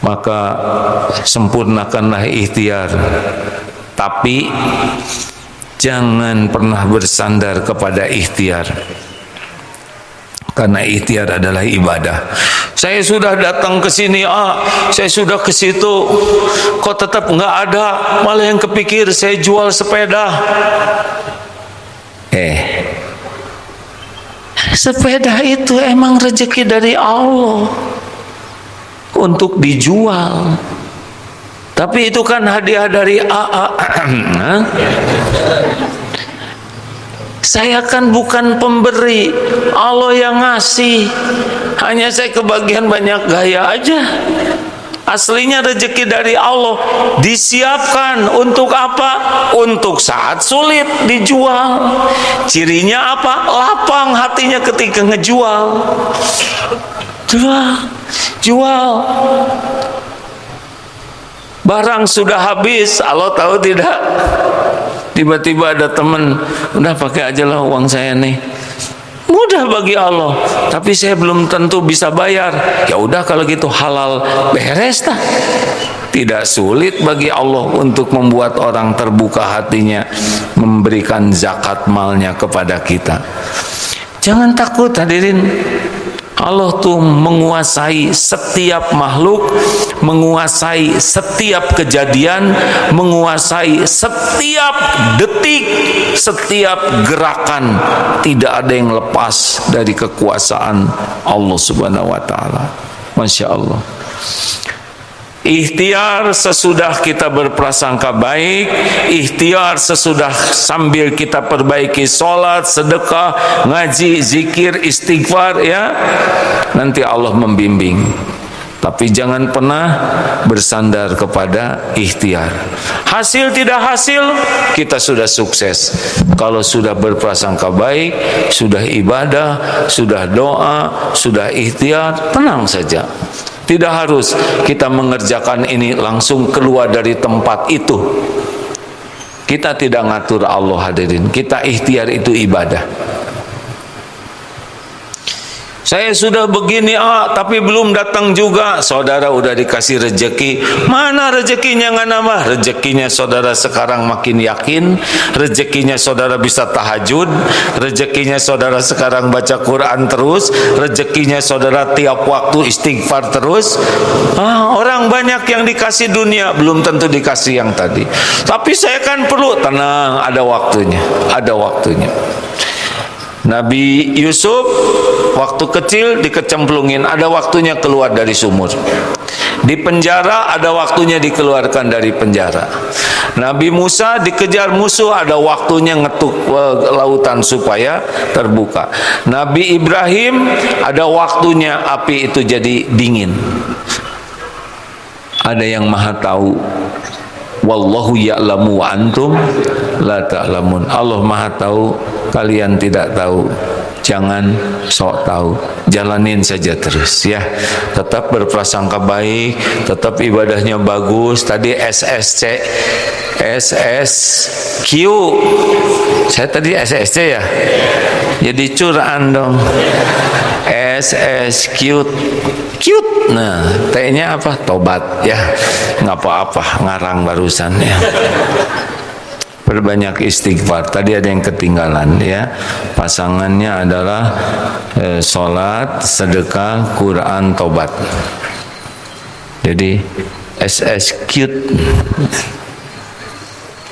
maka sempurnakanlah ikhtiar, tapi jangan pernah bersandar kepada ikhtiar, karena ikhtiar adalah ibadah. Saya sudah datang ke sini, saya sudah ke situ, kok tetap nggak ada, malah yang kepikir saya jual sepeda. Sepeda itu emang rezeki dari Allah untuk dijual, tapi itu kan hadiah dari AA. Saya kan bukan pemberi, Allah yang ngasih, hanya saya kebagian banyak gaya aja. Aslinya rezeki dari Allah, disiapkan untuk apa? Untuk saat sulit dijual. Cirinya apa? Lapang hatinya ketika ngejual. Jual. Barang sudah habis, Allah tahu tidak? Tiba-tiba ada teman, udah pakai aja lah uang saya nih. Mudah bagi Allah, tapi saya belum tentu bisa bayar. Ya udah kalau gitu halal, beres dah. Tidak sulit bagi Allah untuk membuat orang terbuka hatinya, memberikan zakat malnya kepada kita. Jangan takut hadirin. Allah tuh menguasai setiap makhluk, menguasai setiap kejadian, menguasai setiap detik, setiap gerakan. Tidak ada yang lepas dari kekuasaan Allah Subhanahu wa taala. Masya Allah. Ikhtiar sesudah kita berprasangka baik, ikhtiar sesudah sambil kita perbaiki sholat, sedekah, ngaji, zikir, istighfar, ya, nanti Allah membimbing. Tapi jangan pernah bersandar kepada ikhtiar. Hasil tidak hasil, kita sudah sukses. Kalau sudah berprasangka baik, sudah ibadah, sudah doa, sudah ikhtiar, tenang saja. Tidak harus kita mengerjakan ini langsung keluar dari tempat itu. Kita tidak ngatur Allah hadirin. Kita ikhtiar itu ibadah. Saya sudah begini tapi belum datang juga. Saudara udah dikasih rezeki. Mana rezekinya nggak nambah? Rezekinya saudara sekarang makin yakin. Rezekinya saudara bisa tahajud. Rezekinya saudara sekarang baca Quran terus. Rezekinya saudara tiap waktu istighfar terus. Orang banyak yang dikasih dunia, belum tentu dikasih yang tadi. Tapi saya kan perlu, tenang, ada waktunya. Ada waktunya. Nabi Yusuf waktu kecil dikecemplungin, ada waktunya keluar dari sumur. Di penjara ada waktunya dikeluarkan dari penjara. Nabi Musa dikejar musuh, ada waktunya ngetuk lautan supaya terbuka. Nabi Ibrahim ada waktunya api itu jadi dingin. Ada yang maha tahu. Wallahu ya'lamu wa antum la ta'lamun. Allah maha tahu, kalian tidak tahu. Jangan sok tahu, jalanin saja terus ya. Tetap berprasangka baik, tetap ibadahnya bagus. Tadi SSQ, saya tadi SSC ya, jadi curan dong. SSQ, cute. Nah, T-nya apa? Tobat ya. Nggak apa-apa, ngarang barusan ya. Perbanyak istighfar. Tadi ada yang ketinggalan ya. Pasangannya adalah sholat, sedekah, Quran, tobat. Jadi SSQ.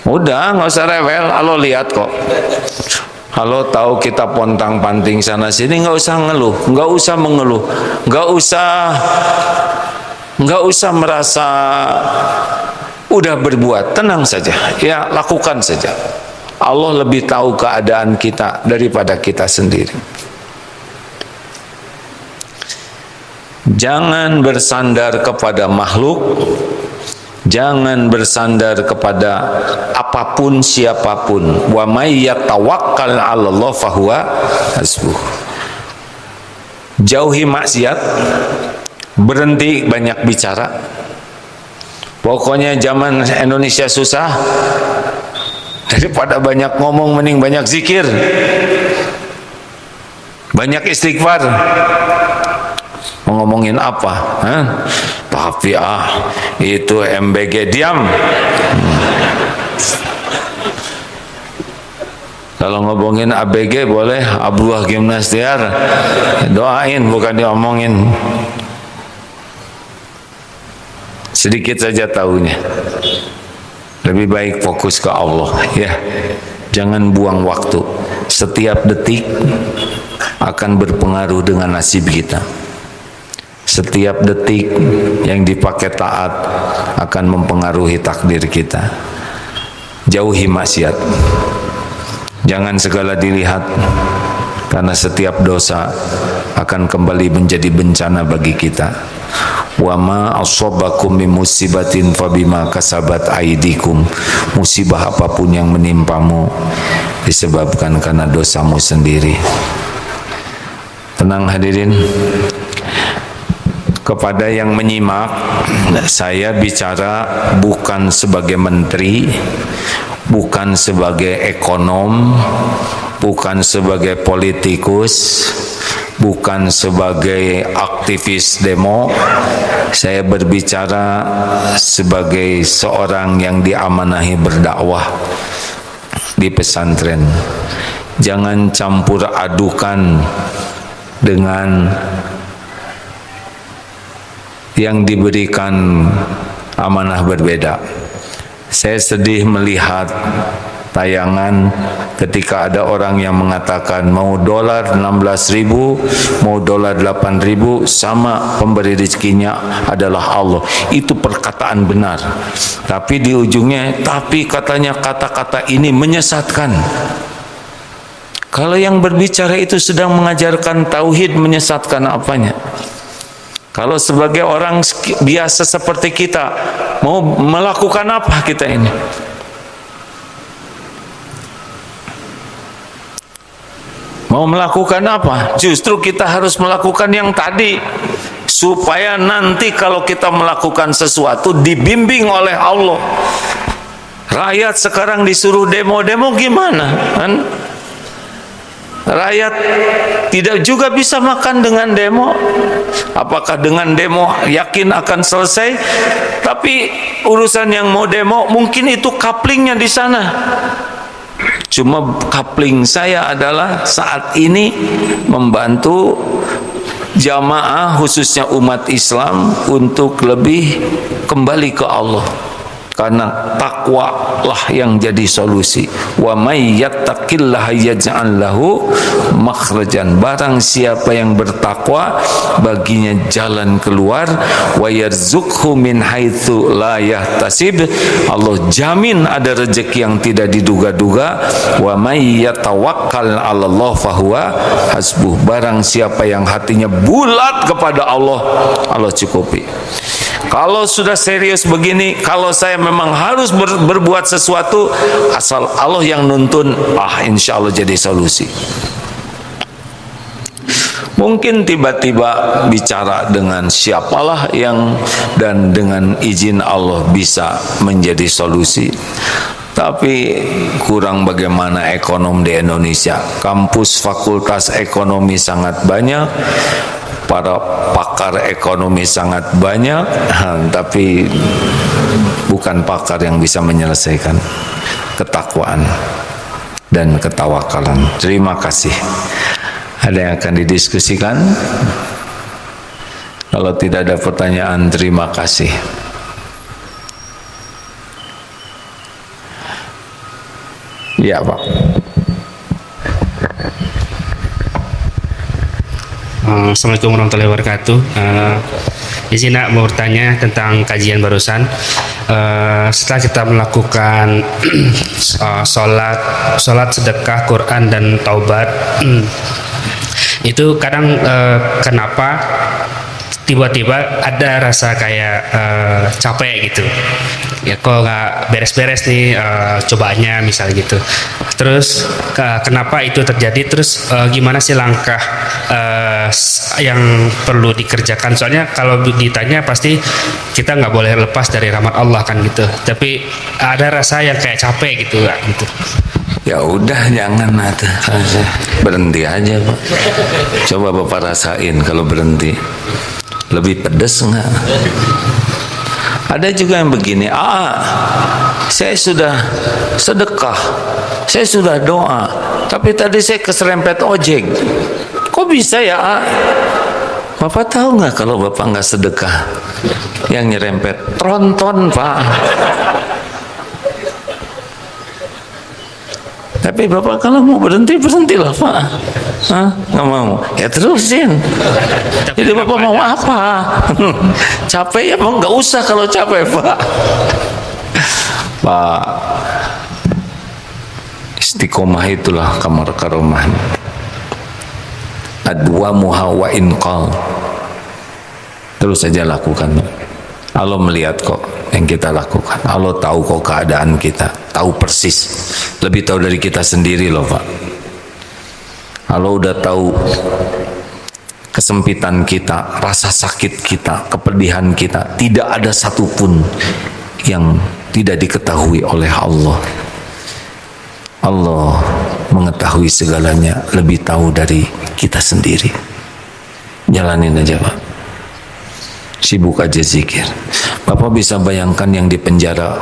Udah, nggak usah rewel. Allah lihat kok. Kalau tahu kita pontang-panting sana sini, nggak usah ngeluh, nggak usah mengeluh, nggak usah merasa udah berbuat. Tenang saja, ya lakukan saja. Allah lebih tahu keadaan kita daripada kita sendiri. Jangan bersandar kepada makhluk. Jangan bersandar kepada apapun siapapun. Wa may yatawakkal 'alallah fahuwa hasbuh. Jauhi maksiat, berhenti banyak bicara. Pokoknya zaman Indonesia susah, daripada banyak ngomong mending banyak zikir, banyak istighfar. Mau ngomongin apa? Tapi itu MBG diam. Kalau ngomongin ABG boleh, Abdullah Gimnastiar, doain bukan diomongin. Sedikit saja tahunya. Lebih baik fokus ke Allah ya. Jangan buang waktu. Setiap detik akan berpengaruh dengan nasib kita. Setiap detik yang dipakai taat akan mempengaruhi takdir kita. Jauhi maksiat. Jangan segala dilihat, karena setiap dosa akan kembali menjadi bencana bagi kita. Wa ma asabakum min musibatin fabima kasabat aidikum. Musibah apapun yang menimpamu disebabkan karena dosamu sendiri. Tenang hadirin. Kepada yang menyimak, saya bicara bukan sebagai menteri, bukan sebagai ekonom, bukan sebagai politikus, bukan sebagai aktivis demo. Saya berbicara sebagai seorang yang diamanahi berdakwah di pesantren. Jangan campur adukan dengan yang diberikan amanah berbeda. Saya sedih melihat tayangan ketika ada orang yang mengatakan mau dolar 16.000, mau dolar 8.000, sama pemberi rezekinya adalah Allah. Itu perkataan benar. Tapi di ujungnya, tapi katanya kata-kata ini menyesatkan. Kalau yang berbicara itu sedang mengajarkan tauhid, menyesatkan apanya? Kalau sebagai orang biasa seperti kita, mau melakukan apa kita ini? Mau melakukan apa? Justru kita harus melakukan yang tadi, supaya nanti kalau kita melakukan sesuatu dibimbing oleh Allah. Rakyat sekarang disuruh demo-demo gimana? Kan? Rakyat tidak juga bisa makan dengan demo. Apakah dengan demo yakin akan selesai? Tapi urusan yang mau demo mungkin itu kaplingnya di sana. Cuma kapling saya adalah saat ini membantu jamaah khususnya umat Islam untuk lebih kembali ke Allah. Karena takwa lah yang jadi solusi. Wa may yattaqillaha yaj'al lahu makhrajan. Barang siapa yang bertakwa, baginya jalan keluar. Wa yarzuqhu min haitsu la yahtasib. Allah jamin ada rezeki yang tidak diduga-duga. Wa may yatawakkal 'alallah fahuwa hasbuh. Barang siapa yang hatinya bulat kepada Allah, Allah cukupi. Kalau sudah serius begini, kalau saya memang harus berbuat sesuatu, asal Allah yang nuntun, insya Allah jadi solusi. Mungkin tiba-tiba bicara dengan siapalah yang dan dengan izin Allah bisa menjadi solusi. Tapi kurang bagaimana ekonom di Indonesia. Kampus fakultas ekonomi sangat banyak, para pakar ekonomi sangat banyak, tapi bukan pakar yang bisa menyelesaikan ketakwaan dan ketawakalan. Terima kasih. Ada yang akan didiskusikan? Kalau tidak ada pertanyaan, terima kasih. Ya, Pak. Assalamualaikum warahmatullahi wabarakatuh. Di sini mau bertanya tentang kajian barusan. Setelah kita melakukan sholat, sedekah, Quran dan taubat, itu kadang kenapa tiba-tiba ada rasa kayak capek gitu ya, kok nggak beres-beres nih cobaannya misalnya gitu. Terus kenapa itu terjadi? Terus gimana sih langkah yang perlu dikerjakan? Soalnya kalau ditanya pasti kita nggak boleh lepas dari rahmat Allah kan gitu, tapi ada rasa yang kayak capek gitu gitu. Ya udah, jangan ada berhenti aja, Pak. Coba Bapak rasain kalau berhenti. lebih pedas enggak? Ada juga yang begini, saya sudah sedekah, saya sudah doa, tapi tadi saya keserempet ojek. Kok bisa ya? Bapak tahu nggak kalau bapak nggak sedekah, yang nyerempet tronton, Pak. Tapi bapak kalau mau berhenti, berhentilah, Pak. Nggak mau, ya terusin. Jadi bapak mau apa? Capek ya, mau nggak usah kalau capek, Pak. Pak, istiqomah itulah kamar karomah. Adwa muha wa inqal. Terus saja lakukan. Allah melihat kok yang kita lakukan. Allah tahu kok keadaan kita, tahu persis, lebih tahu dari kita sendiri loh, Pak. Allah udah tahu kesempitan kita, rasa sakit kita, kepedihan kita. Tidak ada satupun yang tidak diketahui oleh Allah. Allah mengetahui segalanya, lebih tahu dari kita sendiri. Jalanin aja, Pak. Sibuk aja zikir. Bapak bisa bayangkan yang di penjara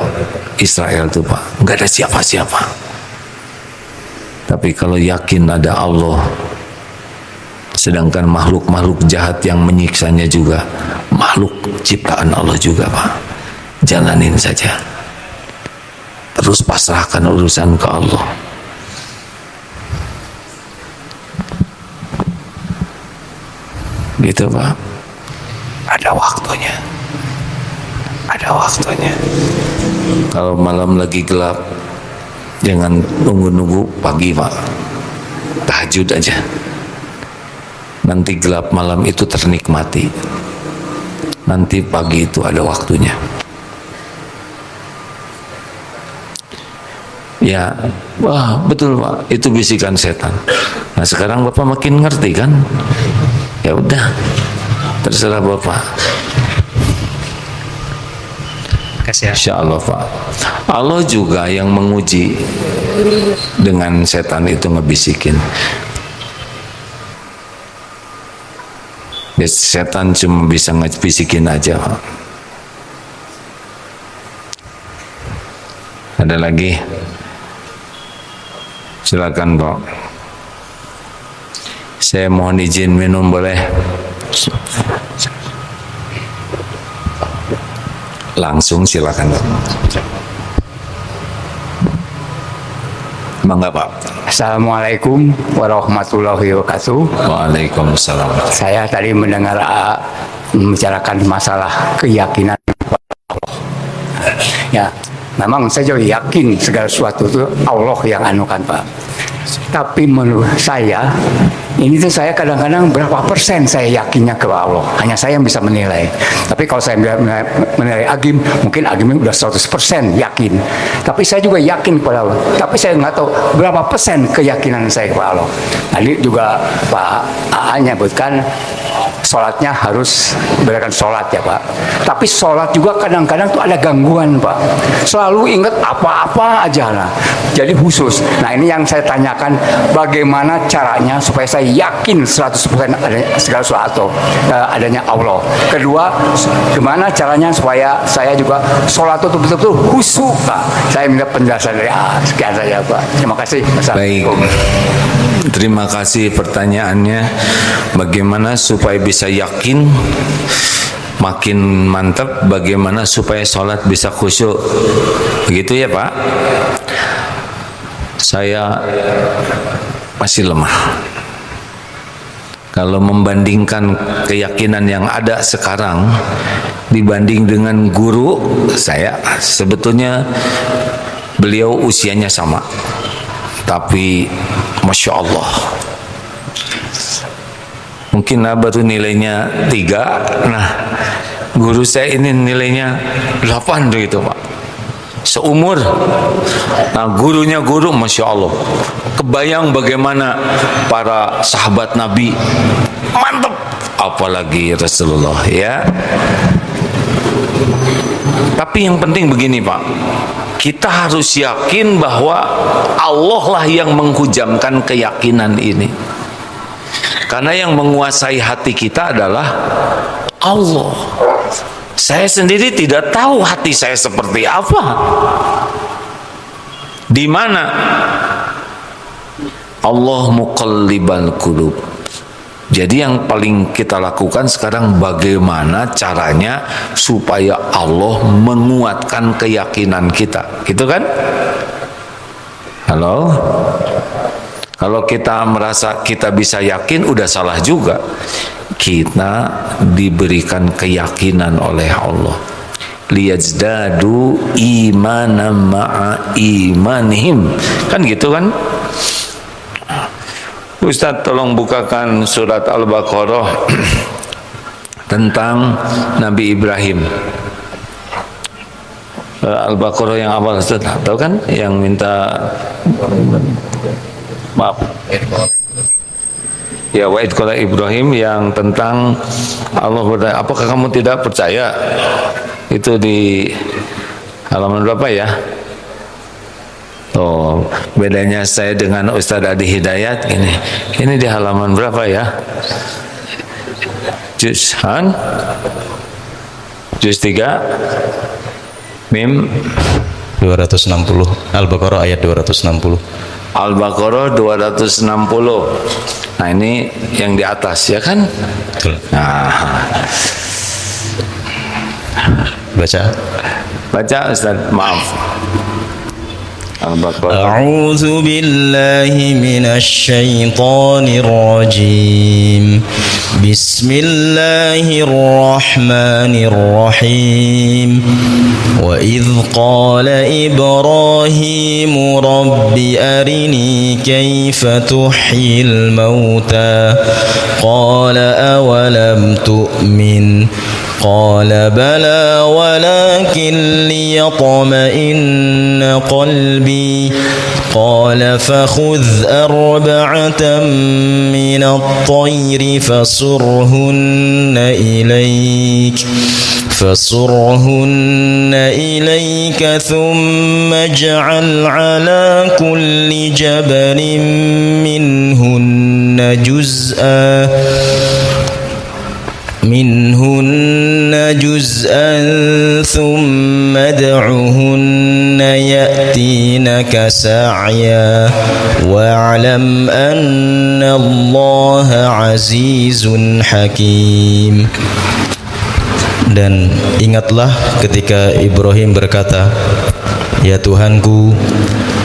Israel tuh, Pak, nggak ada siapa-siapa. Tapi kalau yakin ada Allah, sedangkan makhluk-makhluk jahat yang menyiksanya juga makhluk ciptaan Allah juga, Pak. Jalanin saja. Terus pasrahkan urusan ke Allah. Gitu, Pak. Ada waktunya. Ada waktunya. Kalau malam lagi gelap, jangan nunggu-nunggu pagi, Pak. Tahajud aja. Nanti gelap malam itu ternikmati. Nanti pagi itu ada waktunya. Ya, wah betul, Pak. Itu bisikan setan. Nah sekarang Bapak makin ngerti kan? Ya udah, terserah Bapak. Kasih ya. Insya Allah, Pak. Allah juga yang menguji dengan setan itu ngebisikin. Ya, setan cuma bisa ngebisikin aja, Pak. Ada lagi? Silakan, Pak. Saya mohon izin minum, boleh? Langsung silakan. Bangga, Pak. Assalamualaikum warahmatullahi wabarakatuh. Waalaikumsalam. Saya tadi mendengar membicarakan masalah keyakinan Allah. Ya, memang saya juga yakin segala sesuatu itu Allah yang anukan, Pak. Tapi menurut saya, ini tuh saya kadang-kadang berapa persen saya yakinnya ke Allah. Hanya saya yang bisa menilai. Tapi kalau saya menilai Agim, mungkin Agim udah 100% yakin. Tapi saya juga yakin kepada Allah. Tapi saya nggak tahu berapa persen keyakinan saya kepada Allah. Tadi juga Pak AA nyebutkan sholatnya harus berikan sholat ya, Pak. Tapi sholat juga kadang-kadang tuh ada gangguan, Pak. Selalu ingat apa-apa aja lah. Jadi khusus. Nah ini yang saya tanyakan, bagaimana caranya supaya saya yakin 100% adanya segala sesuatu adanya Allah. Kedua, gimana caranya supaya saya juga sholat itu betul-betul khusyuk, Pak. Saya minta penjelasan dari sekian saja, Pak. Terima kasih. Baik. Terima kasih pertanyaannya. Bagaimana supaya bisa yakin? Makin mantap bagaimana supaya sholat bisa khusyuk. Begitu ya, Pak? Saya masih lemah. Kalau membandingkan keyakinan yang ada sekarang dibanding dengan guru saya, sebetulnya beliau usianya sama. Tapi Masya Allah, mungkin baru nilainya 3. Nah, guru saya ini nilainya 8 begitu, Pak. Seumur. Nah, gurunya guru, Masya Allah. Kebayang bagaimana para sahabat Nabi. Mantap. Apalagi Rasulullah, ya. Tapi yang penting begini, Pak. Kita harus yakin bahwa Allah lah yang menghujamkan keyakinan ini. Karena yang menguasai hati kita adalah Allah. Saya sendiri tidak tahu hati saya seperti apa. Di mana? Allah muqallibal qulub. Jadi yang paling kita lakukan sekarang bagaimana caranya supaya Allah menguatkan keyakinan kita. Gitu kan? Halo? Kalau kita merasa kita bisa yakin, udah salah juga. Kita diberikan keyakinan oleh Allah. Liyazdadu imanan ma'a imanihim. Kan gitu kan? Ustaz tolong bukakan surat Al-Baqarah tentang Nabi Ibrahim. Al-Baqarah yang awal, Ustaz tahu kan? Yang minta maaf. Ya, wa id qala Ibrahim, yang tentang Allah bertanya, apakah kamu tidak percaya? Itu di halaman berapa ya? Oh, bedanya saya dengan Ustaz Adi Hidayat ini. Ini di halaman berapa ya? Juz 3 Mim 260. Al-Baqarah ayat 260. Al-Baqarah 260. Nah, ini yang di atas ya kan? Betul. Nah, baca Ustaz, maaf. Al-Baqarah. أعوذ بالله من الشيطان الرجيم بسم الله الرحمن الرحيم وإذ قال إبراهيم رب أرني كيف تحيي الموتى قال أولم تؤمن قال بلى ولكن ليطمئن قلبي قال فخذ أربعة من الطير فصرهن إليك ثم اجعل على كل جبل منهن جزءا ثم ادعهن يأتينك سعيا واعلم أن الله عزيز حكيم. Dan ingatlah ketika Ibrahim berkata, ya Tuhanku,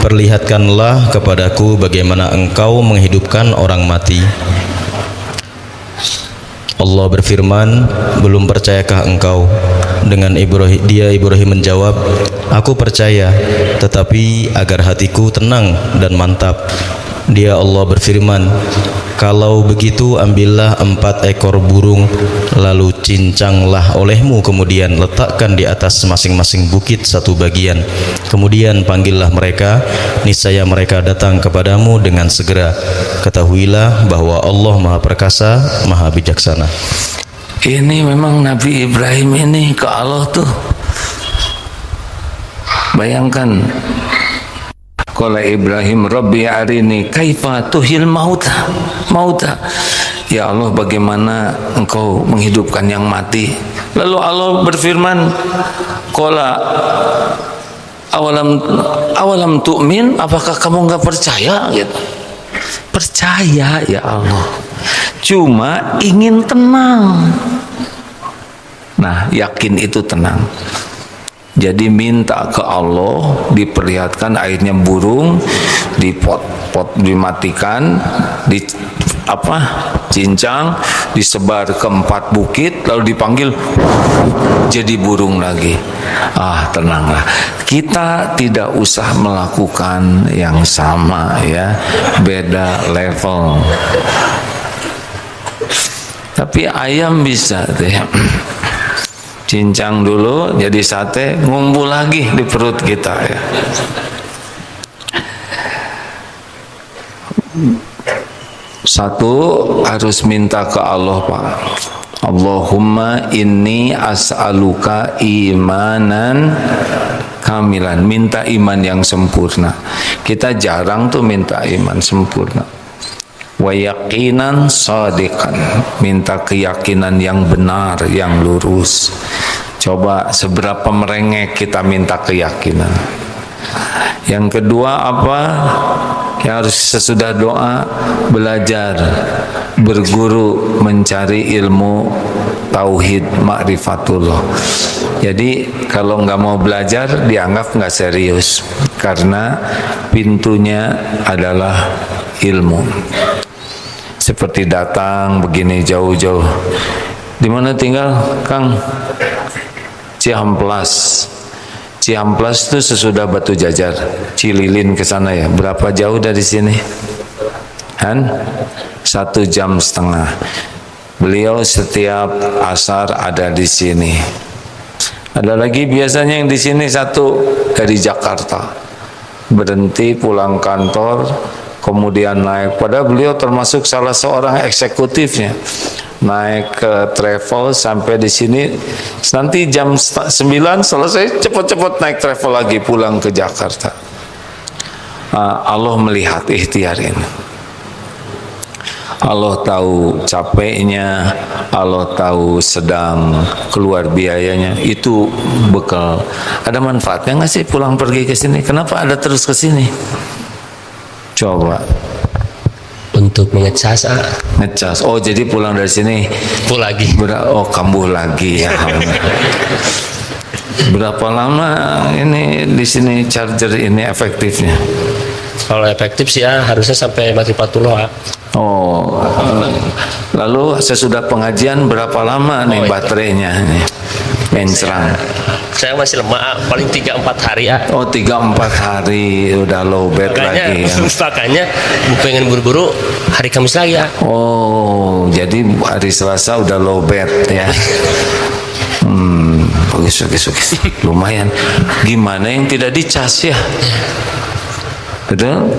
perlihatkanlah kepadaku bagaimana engkau menghidupkan orang mati. Allah berfirman, belum percayakah engkau? Dengan Ibrahim menjawab, aku percaya, tetapi agar hatiku tenang dan mantap. Allah berfirman, kalau begitu ambillah 4 ekor burung, lalu cincanglah olehmu, kemudian letakkan di atas masing-masing bukit satu bagian, kemudian panggillah mereka, niscaya mereka datang kepadamu dengan segera. Ketahuilah bahwa Allah Maha Perkasa, Maha Bijaksana. Ini memang Nabi Ibrahim ini ke Allah tuh. Bayangkan, qala Ibrahim Rabbi arini kaifa tuhil mauta. Ya Allah, bagaimana engkau menghidupkan yang mati? Lalu Allah berfirman, qala awalam tu'min, apakah kamu enggak percaya gitu? Percaya ya Allah, cuma ingin tenang. Nah, yakin itu tenang. Jadi minta ke Allah, diperlihatkan airnya burung, dimatikan, cincang, disebar ke 4 bukit, lalu dipanggil, jadi burung lagi. Tenanglah. Kita tidak usah melakukan yang sama ya, beda level. Tapi ayam bisa deh. Cincang dulu jadi sate, ngumpul lagi di perut kita ya. Satu, harus minta ke Allah, Pak. Allahumma inni as'aluka imanan kamilan, minta iman yang sempurna. Kita jarang tuh minta iman sempurna. wa yaqinan shadiqan, minta keyakinan yang benar, yang lurus. Coba seberapa merengek kita minta keyakinan. Yang kedua apa? Yang harus sesudah doa belajar, berguru, mencari ilmu tauhid, ma'rifatullah. Jadi kalau nggak mau belajar dianggap nggak serius, karena pintunya adalah ilmu. Seperti datang begini jauh-jauh. Di mana tinggal Kang? Cihamplas. Cihamplas itu sesudah Batu Jajar, Cililin ke sana ya. Berapa jauh dari sini? 1,5 jam. Beliau setiap asar ada di sini. Ada lagi biasanya yang di sini satu dari Jakarta, berhenti pulang kantor, kemudian naik. Padahal beliau termasuk salah seorang eksekutifnya. Naik ke travel sampai di sini, nanti jam 9 selesai, cepat-cepat naik travel lagi pulang ke Jakarta. Allah melihat ikhtiar ini. Allah tahu capeknya, Allah tahu sedang keluar biayanya. Itu bekal. Ada manfaatnya nggak sih pulang pergi ke sini? Kenapa ada terus ke sini? Coba. Untuk mengecas, Ngecas. Oh, jadi pulang dari sini full lagi. oh, kambuh lagi ya. Berapa lama ini di sini charger ini efektifnya? Kalau efektif sih harusnya sampai 40. Oh, lalu sesudah pengajian berapa lama nih baterainya nih? Mencrang. Saya masih lemah, paling 3-4 hari Oh, 3-4 hari udah low bat lagi ya. Makanya pengen buru-buru hari Kamis lagi Oh, jadi hari Selasa udah low bat ya. Bagus. Lumayan. Gimana yang tidak dicas ya? Betul?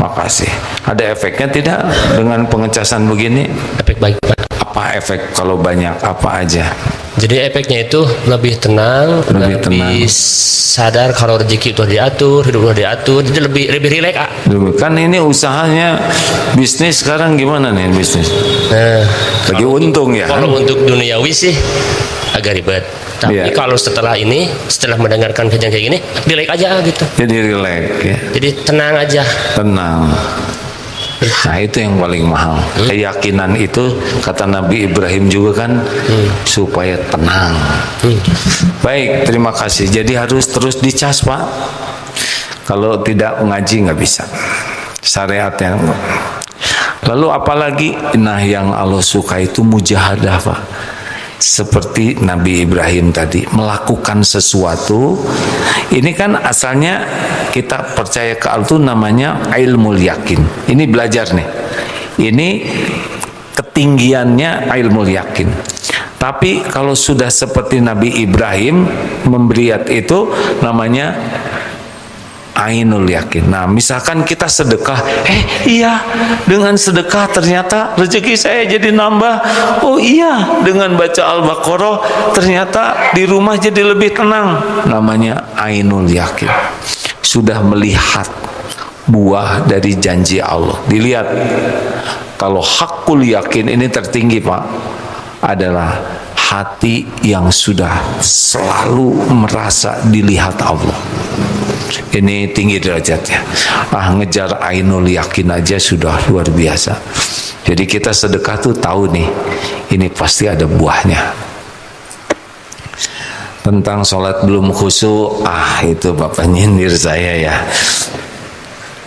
Makasih. Ada efeknya tidak dengan pengecasan begini? Efek baik Pak. Apa efek kalau banyak? Apa aja? Jadi efeknya itu lebih tenang, lebih sadar kalau rezeki itu diatur, hidup itu diatur, jadi lebih rileks Kan ini usahanya bisnis sekarang gimana nih bisnis? Nah, Lagi untung ya? Kalau untuk duniawi sih agak ribet. Tapi kalau setelah mendengarkan kajian kayak gini, rileks aja gitu. Jadi rileks ya. Jadi tenang aja. Tenang. Nah itu yang paling mahal. Keyakinan itu kata Nabi Ibrahim juga kan supaya tenang. Baik, terima kasih. Jadi harus terus dicas Pak. Kalau tidak ngaji nggak bisa. Syariat yang. Lalu apalagi? Nah yang Allah suka itu mujahadah Pak. Seperti Nabi Ibrahim tadi melakukan sesuatu. Ini kan asalnya kita percaya ke Allah itu namanya ilmu yakin. Ini belajar nih. Ini ketinggiannya ilmu yakin. Tapi kalau sudah seperti Nabi Ibrahim memberiat itu namanya ainul yakin. Nah, misalkan kita sedekah, iya, dengan sedekah ternyata rezeki saya jadi nambah. Oh iya, dengan baca Al-Baqarah ternyata di rumah jadi lebih tenang. Namanya ainul yakin. Sudah melihat buah dari janji Allah. Dilihat. Kalau hakul yakin ini tertinggi Pak, adalah hati yang sudah selalu merasa dilihat Allah. Ini tinggi derajatnya. Ngejar ainul yakin aja sudah luar biasa. Jadi kita sedekah tuh tahu nih, ini pasti ada buahnya. Tentang sholat belum khusyuk, itu Bapak nyindir saya ya.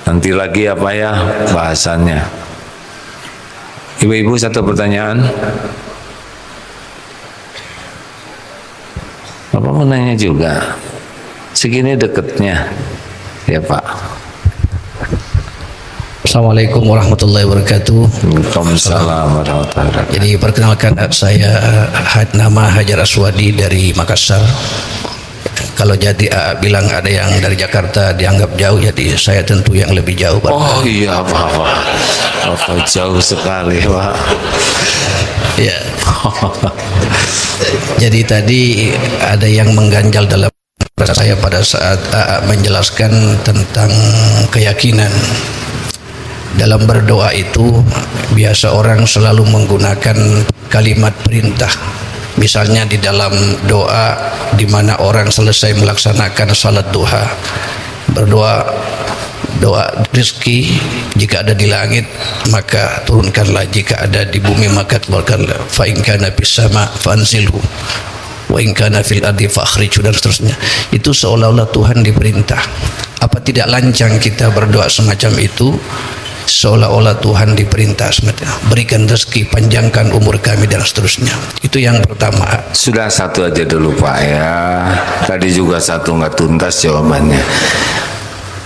Nanti lagi apa ya bahasannya. Ibu-ibu satu pertanyaan. Bapak mau nanya juga. Segini deketnya ya Pak. Assalamualaikum warahmatullahi wabarakatuh. Waalaikumsalam warahmatullahi wabarakatuh. Jadi perkenalkan saya nama Hajar Aswadi dari Makassar. Kalau jadi bilang ada yang dari Jakarta dianggap jauh, jadi saya tentu yang lebih jauh Pak. Oh iya Pak jauh sekali Pak. Ya. Jadi tadi ada yang mengganjal dalam saya pada saat menjelaskan tentang keyakinan. dalam berdoa itu biasa orang selalu menggunakan kalimat perintah. Misalnya di dalam doa di mana orang selesai melaksanakan salat duha, berdoa doa rezeki, jika ada di langit maka turunkanlah, jika ada di bumi maka keluarkanlah, fa in kana fis sama fanzilhu wa in kana fil ardi fakhrijhu, dan seterusnya. Itu seolah-olah Tuhan diperintah. Apa tidak lancang kita berdoa semacam itu, seolah-olah Tuhan diperintah semacam berikan rezeki, panjangkan umur kami, dan seterusnya. Itu yang pertama. Sudah satu aja dulu Pak ya. Tadi juga satu nggak tuntas jawabannya.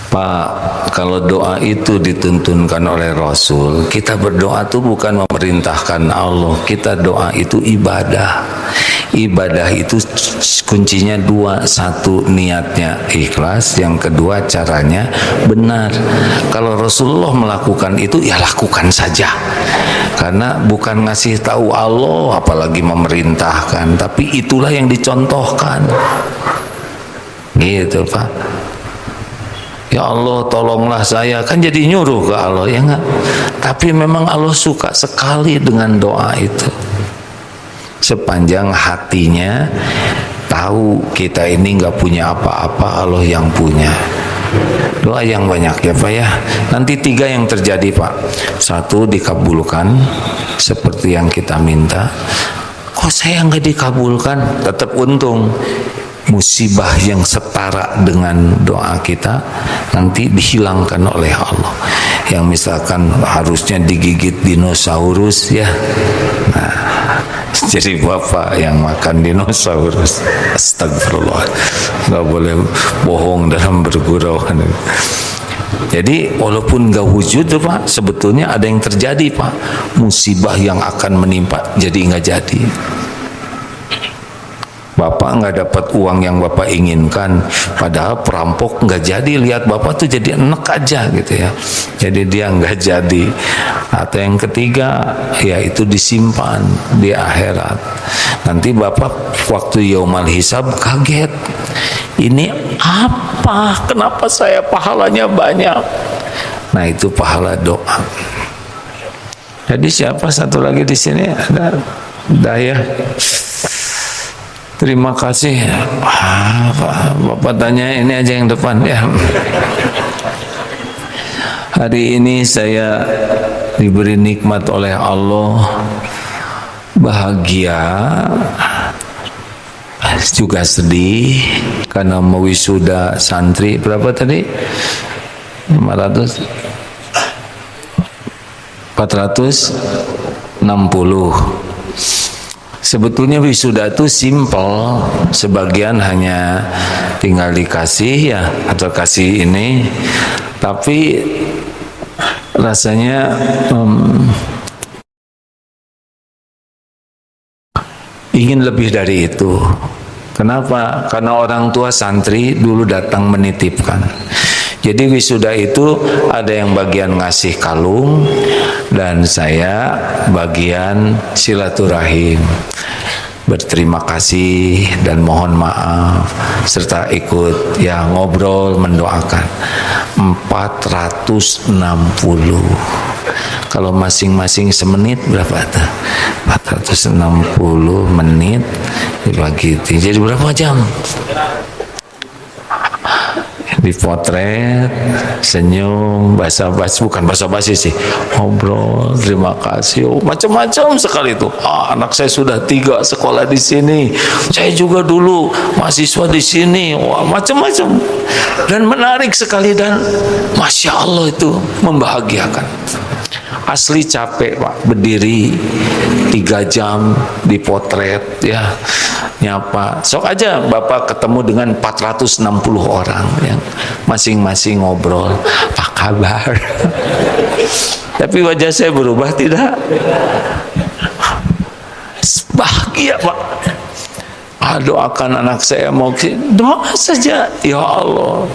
Pak, kalau doa itu dituntunkan oleh Rasul, kita berdoa itu bukan memerintahkan Allah, kita doa itu ibadah. Ibadah itu kuncinya dua, satu niatnya ikhlas, yang kedua caranya benar. Kalau Rasulullah melakukan itu ya lakukan saja, karena bukan ngasih tahu Allah apalagi memerintahkan, tapi itulah yang dicontohkan gitu Pak. Ya Allah tolonglah saya, kan jadi nyuruh ke Allah ya enggak. Tapi memang Allah suka sekali dengan doa itu, sepanjang hatinya tahu kita ini nggak punya apa-apa, Allah yang punya. Doa yang banyak ya Pak ya. Nanti 3 yang terjadi Pak. 1, dikabulkan seperti yang kita minta. Kok saya nggak dikabulkan? Tetap untung. Musibah yang setara dengan doa kita nanti dihilangkan oleh Allah. Yang misalkan harusnya digigit dinosaurus ya, nah jadi bapak yang makan dinosaurus. Astagfirullah, nggak boleh bohong dalam bergurau. Jadi walaupun nggak wujud Pak, sebetulnya ada yang terjadi Pak, musibah yang akan menimpa jadi nggak jadi. Bapak nggak dapat uang yang Bapak inginkan, padahal perampok nggak jadi lihat Bapak tuh jadi enek aja gitu ya, jadi dia nggak jadi. Atau yang ketiga yaitu disimpan di akhirat. Nanti Bapak waktu yaumal hisab kaget, ini apa, kenapa saya pahalanya banyak? Nah itu pahala doa. Jadi siapa satu lagi di sini ada daya? Terima kasih. Bapak tanya ini aja yang depan ya. Hari ini saya diberi nikmat oleh Allah, bahagia, juga sedih karena mewisuda santri berapa tadi? 460. Sebetulnya wisuda itu simple, sebagian hanya tinggal dikasih ya, atau kasih ini, tapi rasanya ingin lebih dari itu. Kenapa? Karena orang tua santri dulu datang menitipkan. Jadi wisuda itu ada yang bagian ngasih kalung dan saya bagian silaturahim, berterima kasih dan mohon maaf serta ikut ya ngobrol mendoakan. 460. Kalau masing-masing semenit berapa tuh? 460 menit dibagi jadi berapa jam? Dipotret, senyum, basa-basi, bukan basa-basi sih, ngobrol, terima kasih, macam-macam sekali itu. Anak saya sudah 3 sekolah di sini, saya juga dulu mahasiswa di sini, macam-macam, dan menarik sekali dan masya Allah itu membahagiakan. Asli capek Pak, berdiri 3 jam dipotret ya, nyapa. Sok aja Bapak ketemu dengan 460 orang yang masing-masing ngobrol, apa kabar? Tapi wajah saya berubah tidak? Bahagia Pak. Doakan anak saya mau doa saja ya Allah.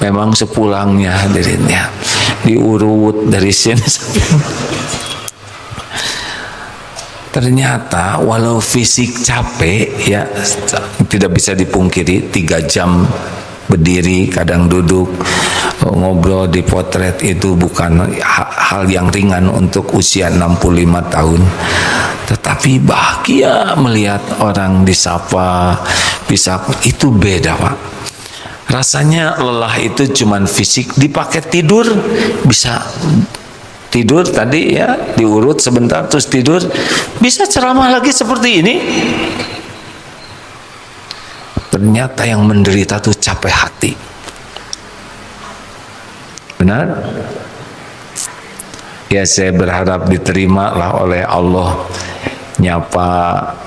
Memang sepulangnya hadirinnya diurut dari sini ternyata walau fisik capek ya, tidak bisa dipungkiri, 3 jam berdiri kadang duduk, Ngobrol di potret itu bukan hal yang ringan untuk usia 65 tahun. Tetapi bahagia melihat orang disapa, bisa, itu beda Pak. Rasanya lelah itu cuman fisik, dipakai tidur, bisa tidur tadi ya, diurut sebentar terus tidur, bisa ceramah lagi seperti ini. Ternyata yang menderita tuh capek hati. Benar? Ya, saya berharap diterimalah oleh Allah, nyapa,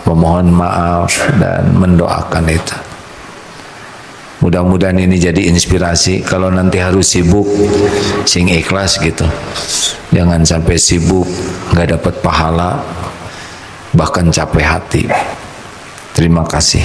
memohon maaf dan mendoakan itu. Mudah-mudahan ini jadi inspirasi. Kalau nanti harus sibuk, sing ikhlas gitu. Jangan sampai sibuk nggak dapat pahala, bahkan capek hati. Terima kasih.